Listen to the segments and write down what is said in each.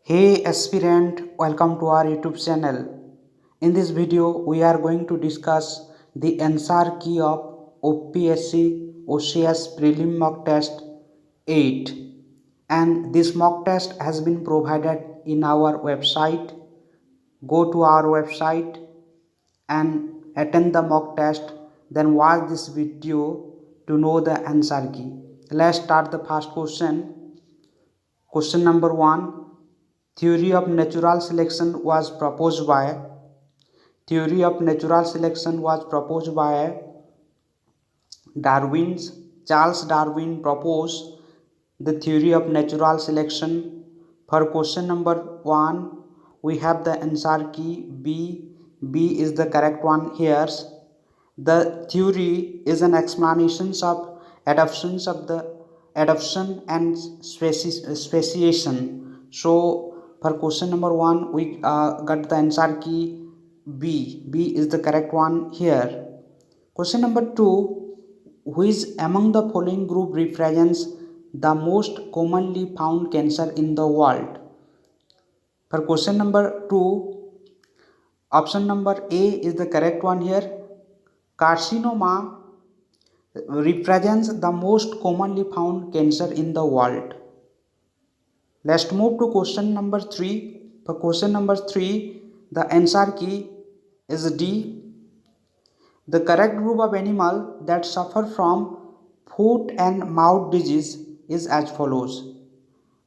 Hey aspirant, welcome to our YouTube channel. In this video, we are going to discuss the answer key of OPSC OCS Prelim Mock Test 8, and this mock test has been provided in our website. Go to our website and attend the mock test, then watch this video to know the answer key. Let's start the first question. Question number 1. Theory of natural selection was proposed by Darwin. Charles Darwin proposed the theory of natural selection. For question number 1, we have the answer key B. B is the correct one here. The theory is an explanation of adaptation and speciation. So for question number 1, we got the answer key B. B is the correct one here. Question number 2. Which among the following group represents the most commonly found cancer in the world? For question number 2, option number A is the correct one here. Carcinoma represents the most commonly found cancer in the world. Let's move to question number 3. For question number 3, the answer key is D. The correct group of animal that suffer from foot and mouth disease is as follows.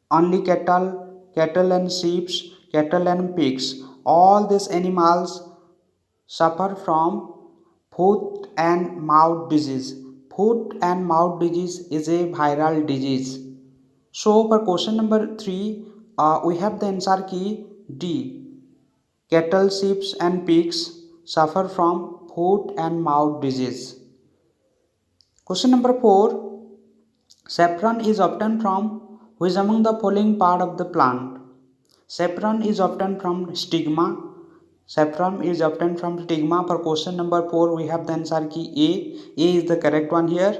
Only cattle and sheep, cattle and pigs. All these animals suffer from foot and mouth disease. Foot and mouth disease is a viral disease. So for question number 3, we have the answer key D. Cattle, sheep and pigs suffer from foot and mouth disease. Question number 4. Saffron is obtained from which among the following part of the plant? Saffron is obtained from stigma. Saffron is obtained from stigma. For question number 4, we have the answer key A. A is the correct one here.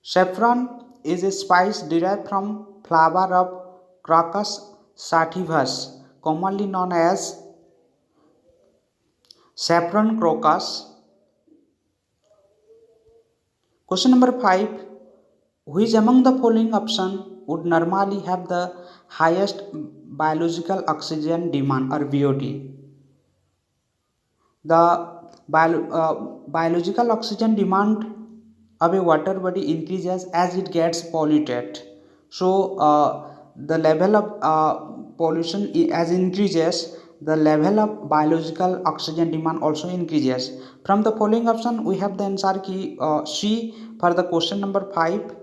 Saffron is a spice derived from flower of Crocus sativus, commonly known as saffron crocus. Question number 5. Which among the following option would normally have the highest biological oxygen demand or BOD? The biological oxygen demand of a water body increases as it gets polluted. So the level of pollution as increases, the level of biological oxygen demand also increases. From the following option, we have the answer key C. For the question number 5,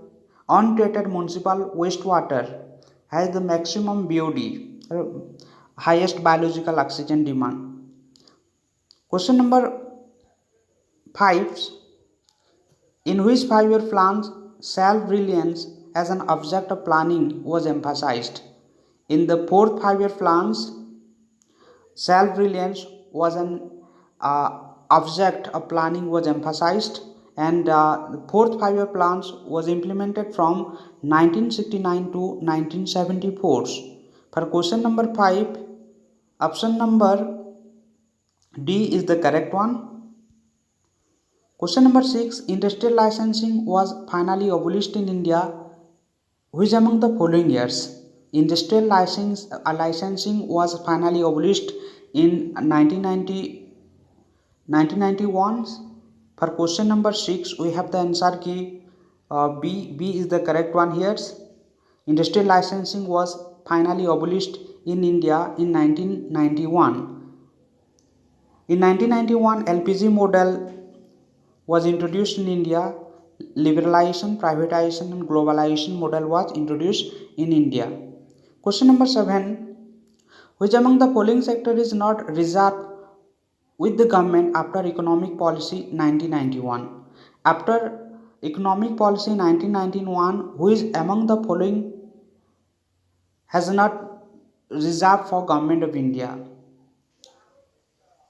untreated municipal wastewater has the maximum BOD, highest biological oxygen demand. Question number 5. In which 5-year plan self-reliance as an object of planning was emphasized? In the 4th 5-year plans, self-reliance was an object of planning was emphasized, and the 4th 5-year plans was implemented from 1969 to 1974. For question number 5, option number D is the correct one. Question number 6. Industrial licensing was finally abolished in India. Which among the following years? Industrial licensing was finally abolished in 1991. For question number 6, we have the answer key B. B is the correct one here. Industrial licensing was finally abolished in India in 1991. In 1991, LPG model was introduced in India. Liberalization, privatization and globalization model was introduced in India. Question number 7. Which among the following sector is not reserved with the government after economic policy 1991? After economic policy 1991, which among the following has not reserved for government of India?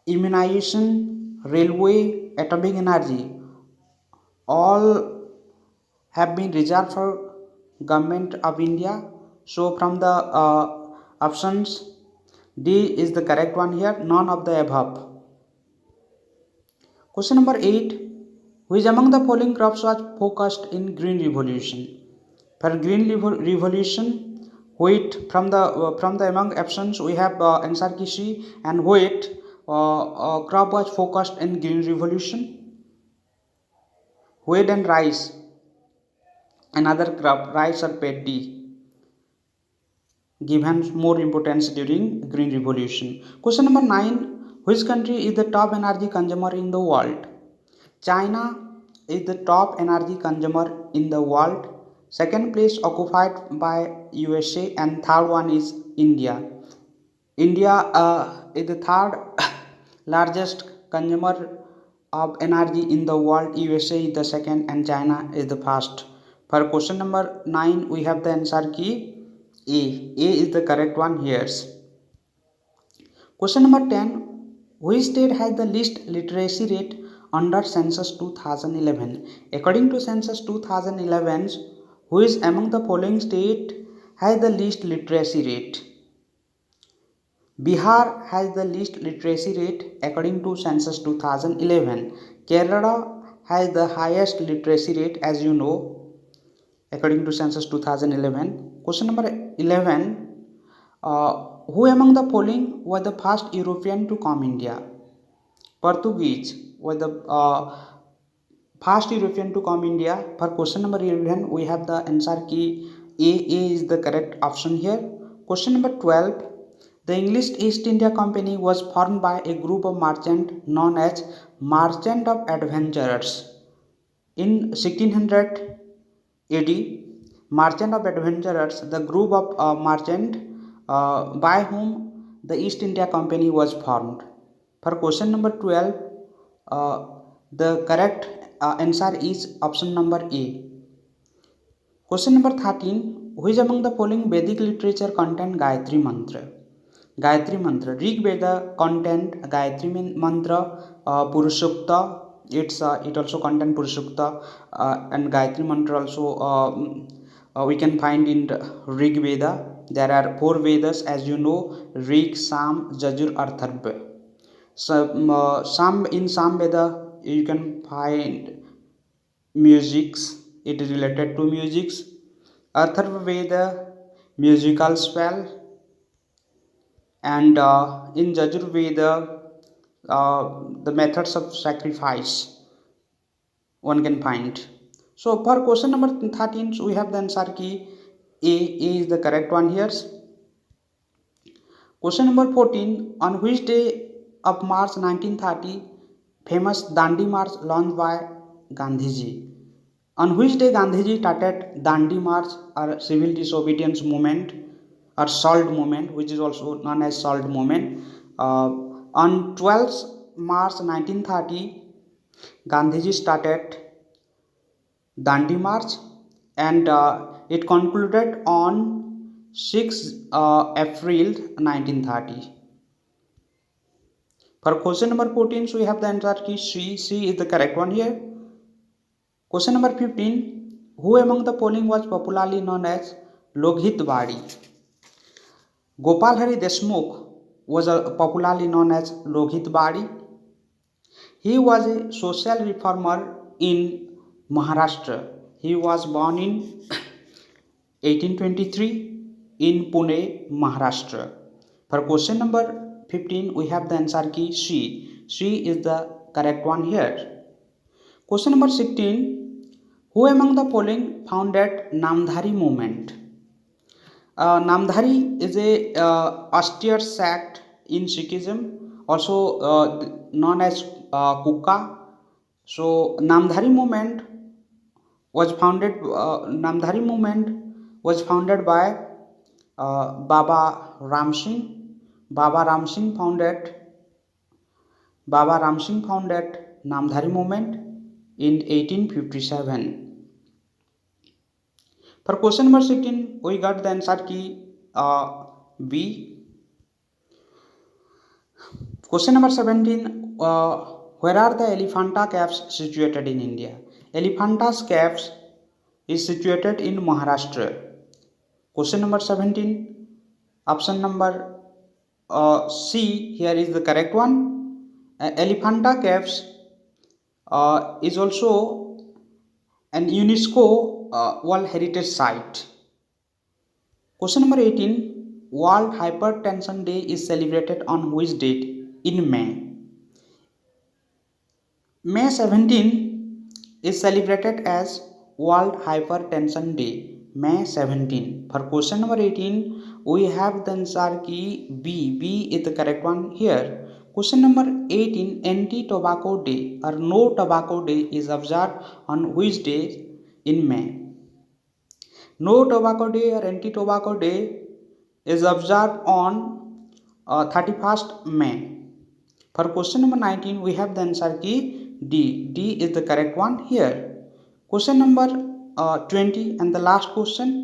Immunization, railway, atomic energy, all have been reserved for government of India. So from the Options D is the correct one here, none of the above. Question number 8. Which among the following crops was focused in Green Revolution? For Green Revolution, wheat from the among options we have answer key C, and wheat crop was focused in Green Revolution. Wheat and rice, another crop, rice or paddy, given more importance during Green Revolution. Question number 9. Which country is the top energy consumer in the world? China is the top energy consumer in the world. Second place occupied by USA, and third one is India. India is the third largest consumer of energy in the world. USA is the second, and China is the first. For question number 9, we have the answer key A. A is the correct one here. Question number 10. Which state has the least literacy rate under census 2011? According to census 2011, which among the following state has the least literacy rate? Bihar has the least literacy rate according to census 2011. Kerala has the highest literacy rate, as you know, according to census 2011. Question number 11. Who among the following were the first European to come India? Portuguese were the first European to come India. For question number 11, we have the answer key A. A is the correct option here. Question number 12. The English East India Company was formed by a group of merchants known as Merchant of Adventurers. In 1600 AD, Merchant of Adventurers, the group of merchant by whom the East India Company was formed. For question number 12, the correct answer is option number A. Question number 13. Which among the following Vedic literature contain Gayatri Mantra? Gayatri Mantra. Rig Veda content Gayatri Mantra, Purushukta. It also contain Purushukta, and Gayatri Mantra also we can find in Rig Veda. There are 4 Vedas, as you know: Rig, Sam, Yajur, Atharva. In Sam Veda you can find musics. It is related to musics. Atharva Veda, musical spell. And in Yajur Veda, the methods of sacrifice one can find. So for question number 13, we have the answer key A. A is the correct one here. Question number 14. On which day of March 1930 famous Dandi March launched by Gandhiji? On which day Gandhiji started Dandi March, or civil disobedience movement, or SALT movement, which is also known as SALT movement? On 12th March 1930, Gandhiji started Dandi March, and it concluded on 6th April 1930. For question number 14, so we have the answer key C. C is the correct one here. Question number 15. Who among the following was popularly known as Loghit Badi? Gopal Hari Deshmukh was popularly known as Loghit Badi. He was a social reformer in Maharashtra. He was born in 1823 in Pune, Maharashtra. For question number 15, we have the answer key C. C is the correct one here. Question number 16. Who among the following founded Namdhari movement? Namdhari is a austere sect in Sikhism, also known as Kuka. So Namdhari movement was founded. Namdhari movement was founded by Baba Ram Singh. Baba Ram Singh founded Namdhari movement in 1857. For question number 16, we got the answer key B. Question number 17. Where are the Elephanta caves situated in India? Elephanta's caves is situated in Maharashtra. Question number 17. Option number C here is the correct one. Elephanta Caves is also an UNESCO World Heritage Site. Question number 18. World Hypertension Day is celebrated on which date in May? May 17 is celebrated as World Hypertension Day. May 17. For question number 18, we have the answer key B. B is the correct one here. Question number 18. Anti-Tobacco Day or No Tobacco Day is observed on which day in May? No Tobacco Day or Anti-Tobacco Day is observed on 31st May. For question number 19, we have the answer key D. D is the correct one here. Question number 20 and the last question.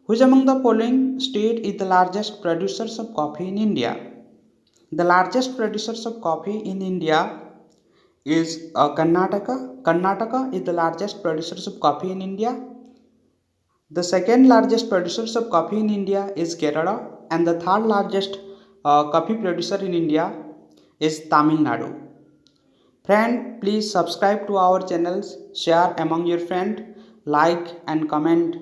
Which among the following state is the largest producers of coffee in India? The largest producers of coffee in India is Karnataka. Karnataka is the largest producers of coffee in India. The second largest producers of coffee in India is Kerala, and the third largest coffee producer in India is Tamil Nadu. Friend, please subscribe to our channels, share among your friends, like and comment.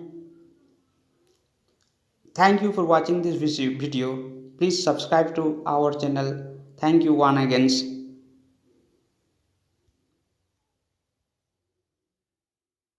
Thank you for watching this video. Please subscribe to our channel. Thank you once again.